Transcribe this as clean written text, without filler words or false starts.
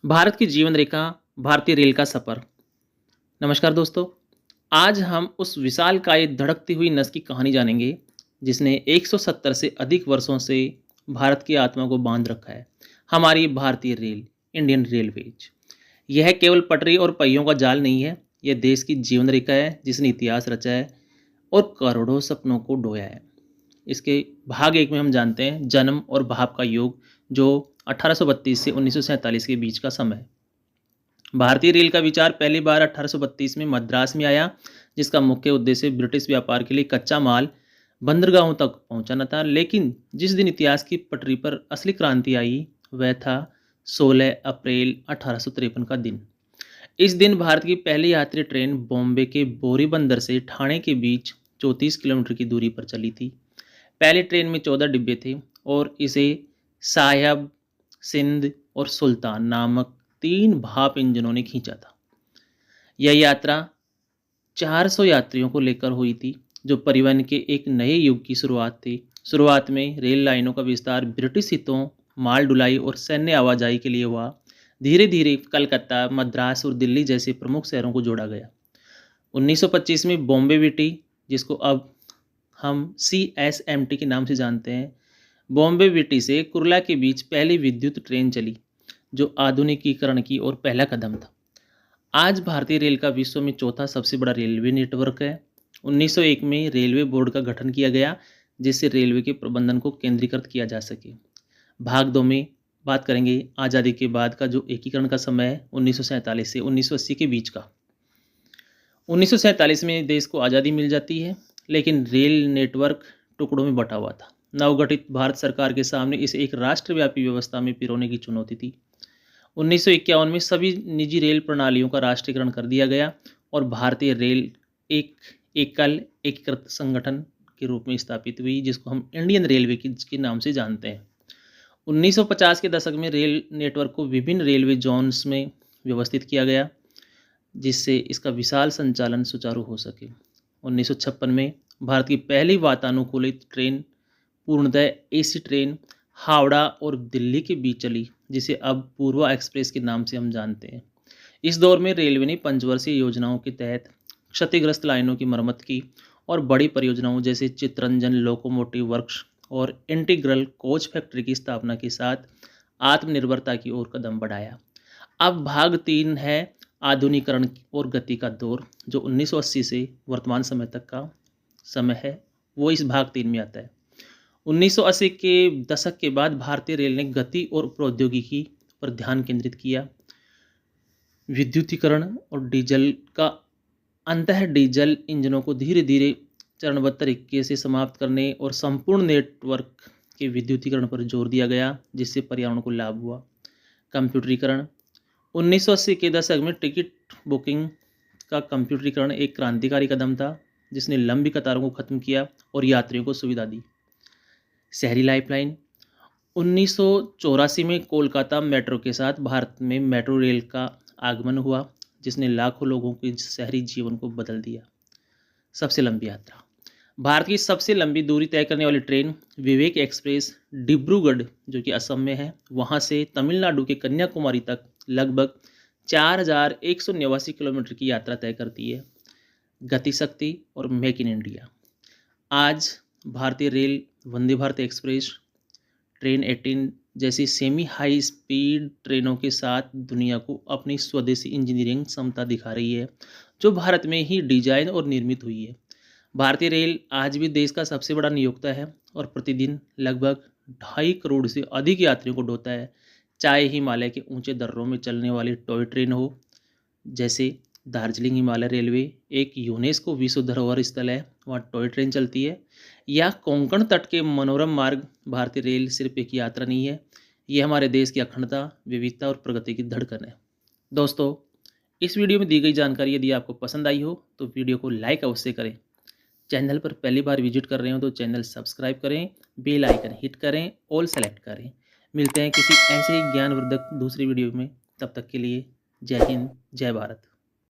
भारत की जीवन रेखा, भारतीय रेल का सफ़र। नमस्कार दोस्तों, आज हम उस विशालकाय धड़कती हुई नस की कहानी जानेंगे, जिसने 170 से अधिक वर्षों से भारत की आत्मा को बांध रखा है। हमारी भारतीय रेल, इंडियन रेलवेज। यह केवल पटरी और पहियों का जाल नहीं है, यह देश की जीवन रेखा है, जिसने इतिहास रचा है और करोड़ों सपनों को ढोया है। इसके भाग एक में हम जानते हैं जन्म और भाव का योग, जो 1832 से 1947 के बीच का समय है। भारतीय रेल का विचार पहली बार 1832 में मद्रास में आया, जिसका मुख्य उद्देश्य ब्रिटिश व्यापार के लिए कच्चा माल बंदरगाहों तक पहुंचाना था। लेकिन जिस दिन इतिहास की पटरी पर असली क्रांति आई, वह था 16 अप्रैल 1853 का दिन। इस दिन भारत की पहली यात्री ट्रेन बॉम्बे के बोरी बंदर से ठाणे के बीच 34 किलोमीटर की दूरी पर चली थी। पहली ट्रेन में 14 डिब्बे थे और इसे साहेब, सिंध और सुल्तान नामक 3 भाप इंजनों ने खींचा था। यह यात्रा 400 यात्रियों को लेकर हुई थी, जो परिवहन के एक नए युग की शुरुआत थी। शुरुआत में रेल लाइनों का विस्तार ब्रिटिश हितों, माल ढुलाई और सैन्य आवाजाही के लिए हुआ। धीरे धीरे कलकत्ता, मद्रास और दिल्ली जैसे प्रमुख शहरों को जोड़ा गया। 1925 में बॉम्बे विटी, जिसको अब हम CSMT के नाम से जानते हैं, बॉम्बे विटी से कुर्ला के बीच पहली विद्युत ट्रेन चली, जो आधुनिकीकरण की ओर पहला कदम था। आज भारतीय रेल का विश्व में चौथा सबसे बड़ा रेलवे नेटवर्क है। 1901 में रेलवे बोर्ड का गठन किया गया, जिससे रेलवे के प्रबंधन को केंद्रीकृत किया जा सके। भाग 2 में बात करेंगे आज़ादी के बाद का जो एकीकरण का समय है, 1947 से 1980 के बीच का। 1947 में देश को आज़ादी मिल जाती है, लेकिन रेल नेटवर्क टुकड़ों में बटा हुआ था। नवगठित भारत सरकार के सामने इसे एक राष्ट्रव्यापी व्यवस्था में पिरोने की चुनौती थी। 1951 में सभी निजी रेल प्रणालियों का राष्ट्रीयकरण कर दिया गया और भारतीय रेल एक एकल एकीकृत संगठन के रूप में स्थापित हुई, जिसको हम इंडियन रेलवे के नाम से जानते हैं। 1950 के दशक में रेल नेटवर्क को विभिन्न रेलवे जोन्स में व्यवस्थित किया गया, जिससे इसका विशाल संचालन सुचारू हो सके। 1956 में भारत की पहली वातानुकूलित ट्रेन, पूर्णतः AC ट्रेन, हावड़ा और दिल्ली के बीच चली, जिसे अब पूर्वा एक्सप्रेस के नाम से हम जानते हैं। इस दौर में रेलवे ने पंचवर्षीय योजनाओं के तहत क्षतिग्रस्त लाइनों की मरम्मत की और बड़ी परियोजनाओं जैसे चितरंजन लोकोमोटिव वर्क्स और इंटीग्रल कोच फैक्ट्री की स्थापना के साथ आत्मनिर्भरता की ओर कदम बढ़ाया। अब भाग 3 है आधुनिकीकरण और गति का दौर, जो 1980 से वर्तमान समय तक का समय है, वो इस भाग 3 में आता है। 1980 के दशक के बाद भारतीय रेल ने गति और प्रौद्योगिकी पर ध्यान केंद्रित किया। विद्युतीकरण और डीजल का अंतः डीजल इंजनों को धीरे धीरे चरणबद्ध तरीके से समाप्त करने और संपूर्ण नेटवर्क के विद्युतीकरण पर जोर दिया गया, जिससे पर्यावरण को लाभ हुआ। कंप्यूटरीकरण 1980 के दशक में टिकट बुकिंग का कंप्यूटरीकरण एक क्रांतिकारी कदम था, जिसने लंबी कतारों को खत्म किया और यात्रियों को सुविधा दी। शहरी लाइफलाइन 1984 में कोलकाता मेट्रो के साथ भारत में मेट्रो रेल का आगमन हुआ, जिसने लाखों लोगों के शहरी जीवन को बदल दिया। सबसे लंबी यात्रा भारत की सबसे लंबी दूरी तय करने वाली ट्रेन विवेक एक्सप्रेस डिब्रूगढ़, जो कि असम में है, वहां से तमिलनाडु के कन्याकुमारी तक लगभग 4189 किलोमीटर की यात्रा तय करती है। गति शक्ति और मेक इन इंडिया। आज भारतीय rail Vande Bharat express, train 18 जैसी सेमी हाई स्पीड ट्रेनों के साथ दुनिया को अपनी स्वदेशी इंजीनियरिंग क्षमता दिखा रही है, जो भारत में ही डिजाइन और निर्मित हुई है। भारतीय रेल आज भी देश का सबसे बड़ा नियोक्ता है और प्रतिदिन लगभग 2.5 करोड़ से अधिक यात्रियों को ढोता है। चाहे हिमालय के ऊंचे दर्रों में चलने वाली टॉय ट्रेन हो, जैसे दार्जिलिंग हिमालय रेलवे एक यूनेस्को विश्व धरोहर स्थल है, वहाँ टॉय ट्रेन चलती है, या कोंकण तट के मनोरम मार्ग। भारतीय रेल सिर्फ एक यात्रा नहीं है, ये हमारे देश की अखंडता, विविधता और प्रगति की धड़कन है। दोस्तों, इस वीडियो में दी गई जानकारी यदि आपको पसंद आई हो तो वीडियो को लाइक अवश्य करें। चैनल पर पहली बार विजिट कर रहे हो तो चैनल सब्सक्राइब करें, बेल आइकन हिट करें, ऑल सेलेक्ट करें। मिलते हैं किसी ऐसे ही ज्ञानवर्धक दूसरी वीडियो में, तब तक के लिए जय हिंद, जय भारत।